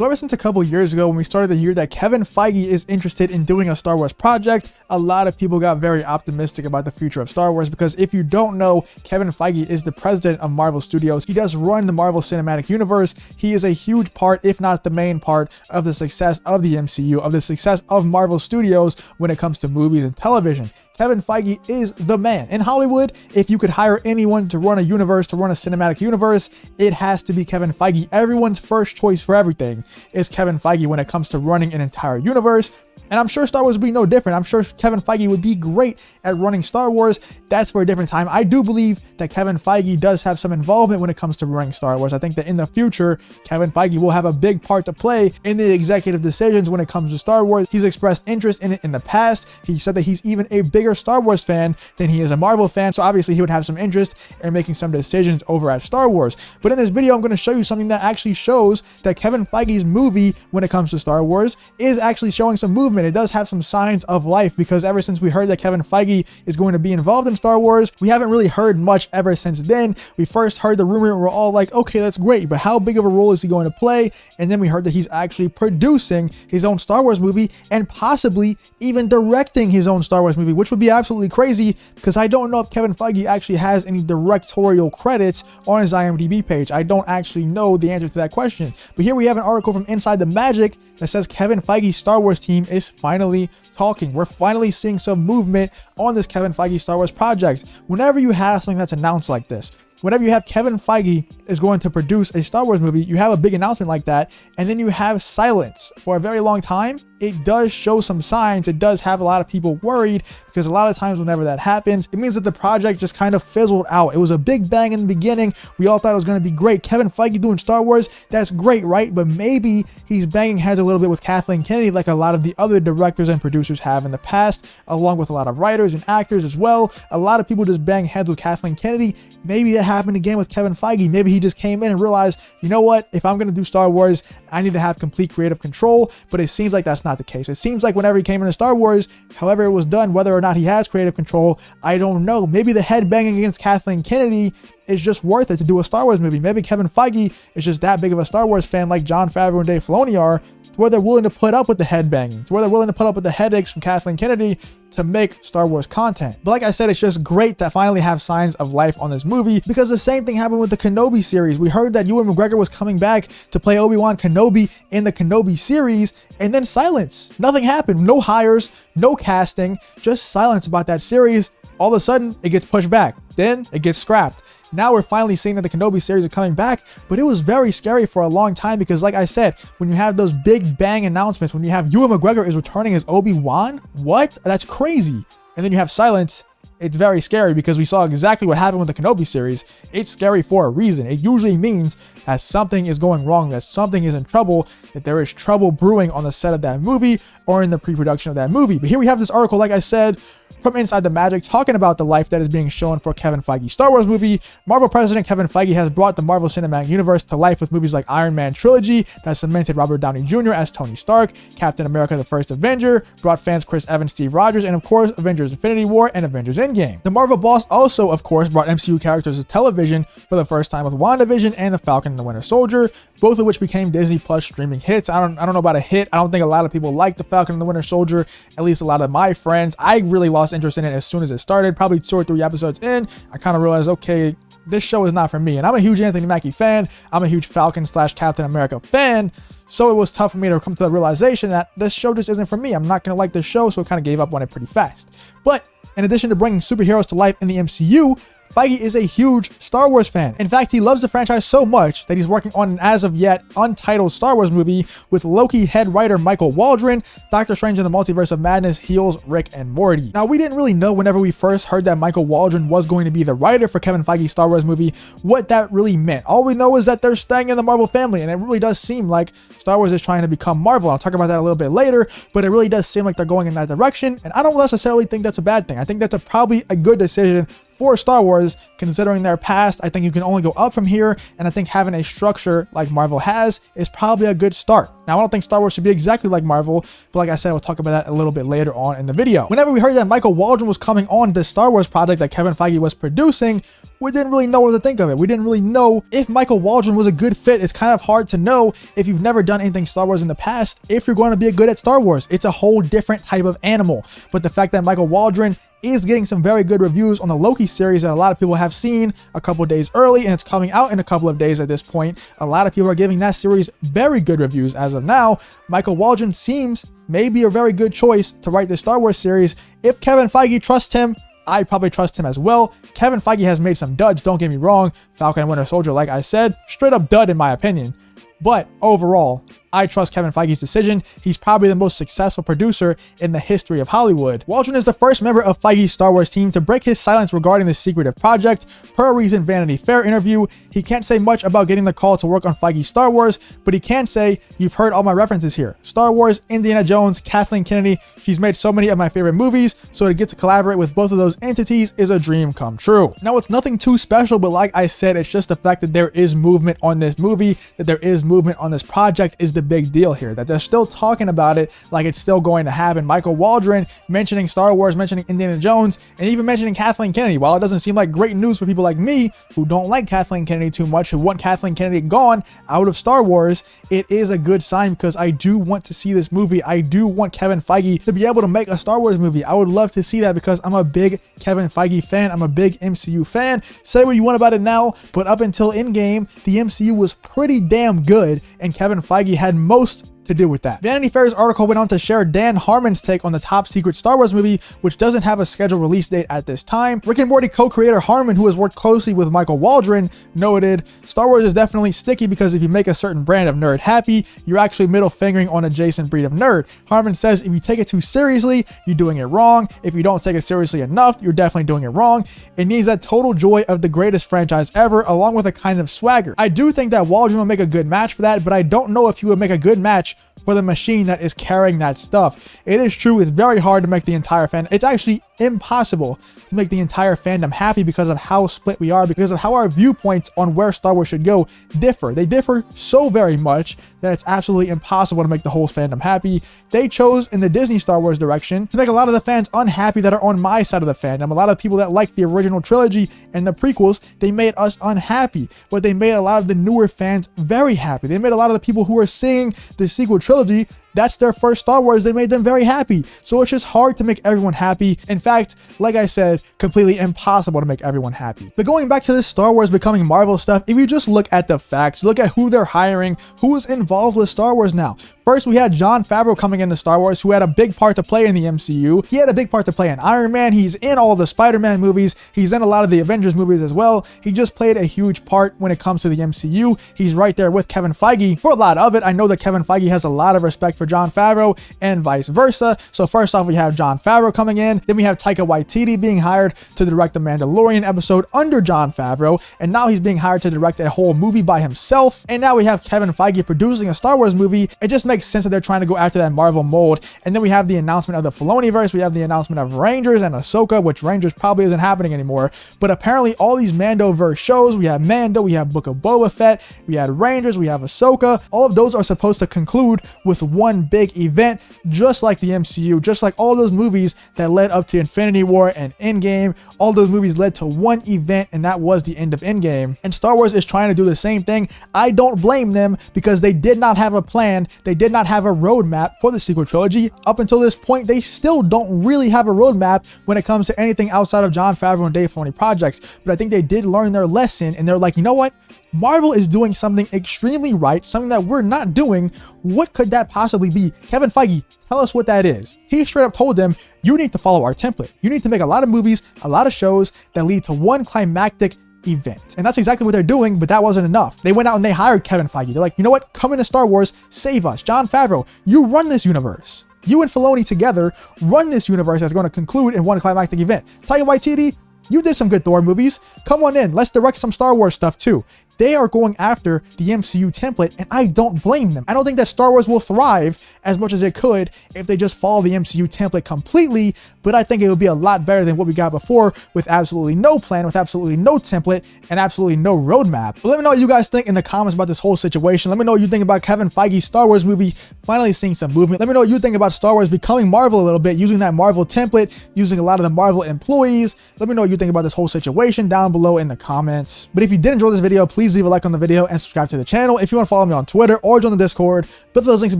So ever since a couple years ago when we started to hear that Kevin Feige is interested in doing a Star Wars project, a lot of people got very optimistic about the future of Star Wars, because if you don't know, Kevin Feige is the president of Marvel Studios. He does run the Marvel Cinematic Universe. He is a huge part, if not the main part, of the success of the MCU, of the success of Marvel Studios when it comes to movies and television. Kevin Feige is the man. In Hollywood, if you could hire anyone to run a universe, to run a cinematic universe, it has to be Kevin Feige. Everyone's first choice for everything is Kevin Feige when it comes to running an entire universe. And I'm sure Star Wars would be no different. I'm sure Kevin Feige would be great at running Star Wars. That's for a different time. I do believe that Kevin Feige does have some involvement when it comes to running Star Wars. I think that in the future, Kevin Feige will have a big part to play in the executive decisions when it comes to Star Wars. He's expressed interest in it in the past. He said that he's even a bigger Star Wars fan than he is a Marvel fan. So obviously he would have some interest in making some decisions over at Star Wars. But in this video, I'm going to show you something that actually shows that Kevin Feige's movie when it comes to Star Wars is actually showing some movement. It does have some signs of life, because ever since we heard that Kevin Feige is going to be involved in Star Wars, we haven't really heard much ever since then. We first heard the rumor and we're all like, okay, that's great, but how big of a role is he going to play? And then we heard that he's actually producing his own Star Wars movie and possibly even directing his own Star Wars movie, which would be absolutely crazy, because I don't know if Kevin Feige actually has any directorial credits on his IMDb page. I don't actually know the answer to that question. But here we have an article from Inside the Magic that says Kevin Feige's Star Wars team is finally talking. We're finally seeing some movement on this Kevin Feige Star Wars project. Whenever you have something that's announced like this, whenever you have Kevin Feige is going to produce a Star Wars movie, you have a big announcement like that, and then you have silence for a very long time, it does show some signs. It does have a lot of people worried, because a lot of times whenever that happens, it means that the project just kind of fizzled out. It was a big bang in the beginning. We all thought it was going to be great. Kevin Feige doing Star Wars, that's great, right? But maybe he's banging heads a little bit with Kathleen Kennedy, like a lot of the other directors and producers have in the past, along with a lot of writers and actors as well. A lot of people just bang heads with Kathleen Kennedy. Maybe that happened again with Kevin Feige. Maybe he just came in and realized, you know what, if I'm going to do Star Wars, I need to have complete creative control. But it seems like that's not the case. It seems like whenever he came into Star Wars, however it was done, whether or not he has creative control, I don't know. Maybe the head banging against Kathleen Kennedy is just worth it to do a Star Wars movie. Maybe Kevin Feige is just that big of a Star Wars fan, like Jon Favreau and Dave Filoni are, to where they're willing to put up with the head banging, to where they're willing to put up with the headaches from Kathleen Kennedy to make Star Wars content. But like I said, it's just great to finally have signs of life on this movie, because the same thing happened with the Kenobi series. We heard that Ewan McGregor was coming back to play Obi-Wan Kenobi in the Kenobi series, and then silence. Nothing happened. No hires, no casting, just silence about that series. All of a sudden, it gets pushed back. Then it gets scrapped. Now we're finally seeing that the Kenobi series is coming back, but it was very scary for a long time, because like I said, when you have those big bang announcements, when you have Ewan McGregor is returning as Obi-Wan, what? That's crazy. And then you have silence. It's very scary, because we saw exactly what happened with the Kenobi series. It's scary for a reason. It usually means that something is going wrong, that something is in trouble, that there is trouble brewing on the set of that movie or in the pre-production of that movie. But here we have this article, like I said, from Inside the Magic, talking about the life that is being shown for Kevin Feige's Star Wars movie. Marvel president Kevin Feige has brought the Marvel Cinematic Universe to life with movies like Iron Man trilogy that cemented Robert Downey Jr. as Tony Stark, Captain America the First Avenger, brought fans Chris Evans, Steve Rogers, and of course Avengers Infinity War and Avengers Endgame. The Marvel boss also, of course, brought MCU characters to television for the first time with WandaVision and The Falcon and the Winter Soldier, both of which became Disney Plus streaming hits. I don't know about a hit. I don't think a lot of people like The Falcon and the Winter Soldier, at least a lot of my friends. I really lost interest in it as soon as it started. Probably 2 or 3 episodes in, I kind of realized, okay, this show is not for me. And I'm a huge Anthony Mackie fan. I'm a huge Falcon / Captain America fan. So it was tough for me to come to the realization that this show just isn't for me. I'm not going to like this show, so I kind of gave up on it pretty fast. But in addition to bringing superheroes to life in the MCU, Feige is a huge Star Wars fan. In fact, he loves the franchise so much that he's working on an as of yet untitled Star Wars movie with Loki head writer Michael Waldron. Doctor Strange in the Multiverse of Madness heals Rick and Morty. Now, we didn't really know whenever we first heard that Michael Waldron was going to be the writer for Kevin Feige's Star Wars movie, what that really meant. All we know is that they're staying in the Marvel family, and it really does seem like Star Wars is trying to become Marvel. I'll talk about that a little bit later, but it really does seem like they're going in that direction, and I don't necessarily think that's a bad thing. I think that's probably a good decision for Star Wars, considering their past. I think you can only go up from here, and I think having a structure like Marvel has is probably a good start. Now, I don't think Star Wars should be exactly like Marvel, but like I said, we'll talk about that a little bit later on in the video. Whenever we heard that Michael Waldron was coming on the Star Wars project that Kevin Feige was producing, we didn't really know what to think of it. We didn't really know if Michael Waldron was a good fit. It's kind of hard to know if you've never done anything Star Wars in the past, if you're going to be good at Star Wars. It's a whole different type of animal. But the fact that Michael Waldron is getting some very good reviews on the Loki series that a lot of people have seen a couple days early, and it's coming out in a couple of days at this point. A lot of people are giving that series very good reviews as of now. Michael Waldron seems maybe a very good choice to write the Star Wars series. If Kevin Feige trusts him, I probably trust him as well. Kevin Feige has made some duds, don't get me wrong. Falcon and Winter Soldier, like I said, straight up dud in my opinion. But overall, I trust Kevin Feige's decision. He's probably the most successful producer in the history of Hollywood. Waldron is the first member of Feige's Star Wars team to break his silence regarding the secretive project. Per a recent Vanity Fair interview, he can't say much about getting the call to work on Feige's Star Wars, but he can say, "You've heard all my references here. Star Wars, Indiana Jones, Kathleen Kennedy. She's made so many of my favorite movies, so to get to collaborate with both of those entities is a dream come true." Now, it's nothing too special, but like I said, it's just the fact that there is movement on this movie, that there is movement on this project is the big deal here, that they're still talking about it like it's still going to happen. Michael Waldron mentioning Star Wars, mentioning Indiana Jones, and even mentioning Kathleen Kennedy. While it doesn't seem like great news for people like me who don't like Kathleen Kennedy too much, who want Kathleen Kennedy gone out of Star Wars, it is a good sign because I do want to see this movie. I do want Kevin Feige to be able to make a Star Wars movie. I would love to see that because I'm a big Kevin Feige fan. I'm a big MCU fan. Say what you want about it now, but up until Endgame, the MCU was pretty damn good, and Kevin Feige had most to do with that. Vanity Fair's article went on to share Dan Harmon's take on the top secret Star Wars movie, which doesn't have a scheduled release date at this time. Rick and Morty co-creator Harmon, who has worked closely with Michael Waldron, noted, "Star Wars is definitely sticky because if you make a certain brand of nerd happy, you're actually middle fingering on adjacent breed of nerd." Harmon says, "If you take it too seriously, you're doing it wrong. If you don't take it seriously enough, you're definitely doing it wrong. It needs that total joy of the greatest franchise ever, along with a kind of swagger." I do think that Waldron will make a good match for that, but I don't know if he would make a good match for the machine that is carrying that stuff. It is true, it's very hard to make the entire fan. It's actually impossible to make the entire fandom happy because of how split we are, because of how our viewpoints on where Star Wars should go differ. They differ so very much that it's absolutely impossible to make the whole fandom happy. They chose in the Disney Star Wars direction to make a lot of the fans unhappy that are on my side of the fandom. A lot of people that like the original trilogy and the prequels, they made us unhappy, but they made a lot of the newer fans very happy. They made a lot of the people who are seeing the sequel trilogy, that's their first Star Wars, they made them very happy. So it's just hard to make everyone happy. In fact, like I said, completely impossible to make everyone happy. But going back to this Star Wars becoming Marvel stuff, if you just look at the facts, look at who they're hiring, who is involved with Star Wars now. First, we had Jon Favreau coming into Star Wars, who had a big part to play in the MCU. He had a big part to play in Iron Man. He's in all the Spider-Man movies. He's in a lot of the Avengers movies as well. He just played a huge part when it comes to the MCU. He's right there with Kevin Feige for a lot of it. I know that Kevin Feige has a lot of respect for Jon Favreau and vice versa. So first off, we have Jon Favreau coming in. Then we have Taika Waitit being hired to direct the Mandalorian episode under Jon Favreau. And now he's being hired to direct a whole movie by himself. And now we have Kevin Feige producing a Star Wars movie. It just makes sense that they're trying to go after that Marvel mold. And then we have the announcement of the Filoniverse. We have the announcement of Rangers and Ahsoka, which Rangers probably isn't happening anymore. But apparently all these Mandoverse shows, we have Mando, we have Book of Boba Fett, we had Rangers, we have Ahsoka. All of those are supposed to conclude with one big event, just like the MCU, just like all those movies that led up to Infinity War and Endgame. All those movies led to one event, and that was the end of Endgame. And Star Wars is trying to do the same thing. I don't blame them because they did not have a plan. They did not have a roadmap for the sequel trilogy. Up until this point, they still don't really have a roadmap when it comes to anything outside of Jon Favreau and Dave Filoni projects. But I think they did learn their lesson, and they're like, you know what? Marvel is doing something extremely right, something that we're not doing. What could that possibly be? Kevin Feige, tell us what that is. He straight up told them, you need to follow our template. You need to make a lot of movies, a lot of shows that lead to one climactic event. And that's exactly what they're doing, but that wasn't enough. They went out and they hired Kevin Feige. They're like, you know what? Come into Star Wars, save us. Jon Favreau, you run this universe. You and Filoni together run this universe that's going to conclude in one climactic event. Taika Waititi, you did some good Thor movies. Come on in. Let's direct some Star Wars stuff too. they are going after the MCU template, and I don't blame them. I don't think that Star Wars will thrive as much as it could if they just follow the MCU template completely, but I think it would be a lot better than what we got before, with absolutely no plan, with absolutely no template, and absolutely no roadmap. But let me know what you guys think in the comments about this whole situation. Let me know what you think about Kevin Feige's Star Wars movie finally seeing some movement. Let me know what you think about Star Wars becoming Marvel a little bit, using that Marvel template, using a lot of the Marvel employees. Let me know what you think about this whole situation down below in the comments. But if you did enjoy this video, please leave a like on the video and subscribe to the channel. If you want to follow me on Twitter or join the Discord, both of those links will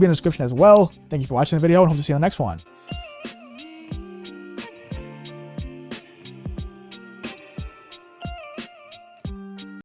be in the description as well. Thank you for watching the video, and hope to see you on the next one.